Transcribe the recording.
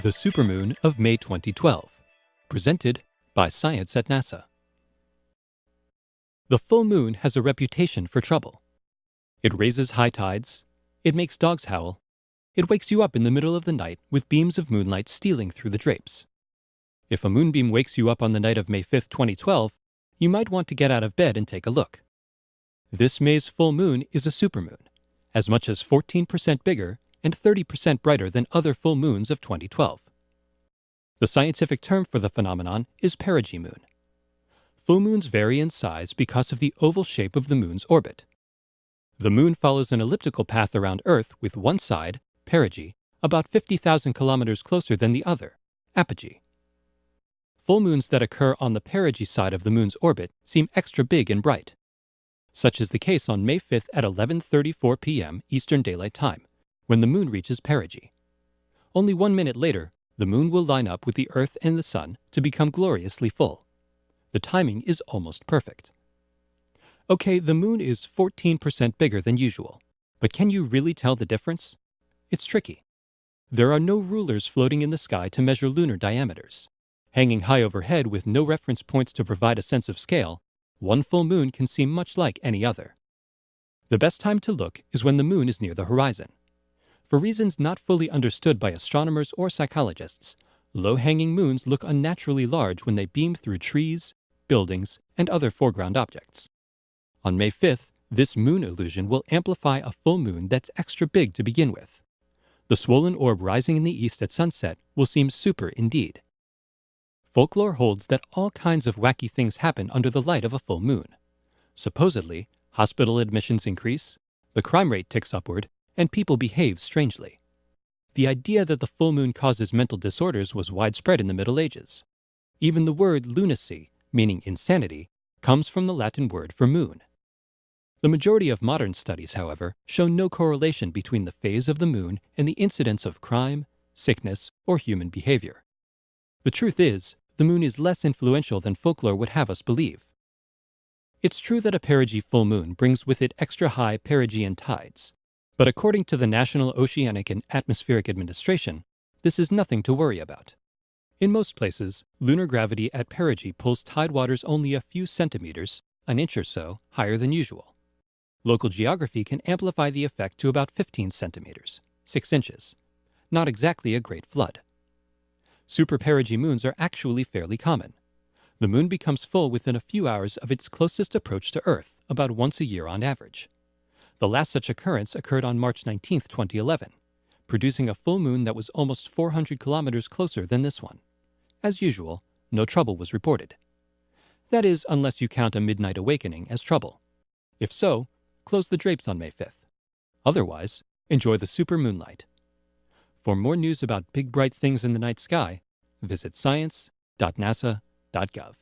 The Supermoon of May 2012, presented by Science at NASA. The full moon has a reputation for trouble. It raises high tides, it makes dogs howl, it wakes you up in the middle of the night with beams of moonlight stealing through the drapes. If a moonbeam wakes you up on the night of May 5, 2012, you might want to get out of bed and take a look. This May's full moon is a supermoon, as much as 14% bigger and 30% brighter than other full moons of 2012. The scientific term for the phenomenon is perigee moon. Full moons vary in size because of the oval shape of the moon's orbit. The moon follows an elliptical path around Earth with one side, perigee, about 50,000 kilometers closer than the other, apogee. Full moons that occur on the perigee side of the moon's orbit seem extra big and bright. Such is the case on May 5th at 11:34 p.m. Eastern Daylight Time, when the moon reaches perigee. Only 1 minute later, the moon will line up with the Earth and the Sun to become gloriously full. The timing is almost perfect. Okay, the moon is 14% bigger than usual, but can you really tell the difference? It's tricky. There are no rulers floating in the sky to measure lunar diameters. Hanging high overhead with no reference points to provide a sense of scale, one full moon can seem much like any other. The best time to look is when the moon is near the horizon. For reasons not fully understood by astronomers or psychologists, low-hanging moons look unnaturally large when they beam through trees, buildings, and other foreground objects. On May 5th, this moon illusion will amplify a full moon that's extra big to begin with. The swollen orb rising in the east at sunset will seem super indeed. Folklore holds that all kinds of wacky things happen under the light of a full moon. Supposedly, hospital admissions increase, the crime rate ticks upward, and people behave strangely. The idea that the full moon causes mental disorders was widespread in the Middle Ages. Even the word lunacy, meaning insanity, comes from the Latin word for moon. The majority of modern studies, however, show no correlation between the phase of the moon and the incidence of crime, sickness, or human behavior. The truth is, the moon is less influential than folklore would have us believe. It's true that a perigee full moon brings with it extra high perigean tides. But according to the National Oceanic and Atmospheric Administration, this is nothing to worry about. In most places, lunar gravity at perigee pulls tidewaters only a few centimeters, an inch or so, higher than usual. Local geography can amplify the effect to about 15 centimeters, 6 inches. Not exactly a great flood. Super perigee moons are actually fairly common. The moon becomes full within a few hours of its closest approach to Earth, about once a year on average. The last such occurrence occurred on March 19, 2011, producing a full moon that was almost 400 kilometers closer than this one. As usual, no trouble was reported. That is, unless you count a midnight awakening as trouble. If so, close the drapes on May 5th. Otherwise, enjoy the super moonlight. For more news about big bright things in the night sky, visit science.nasa.gov.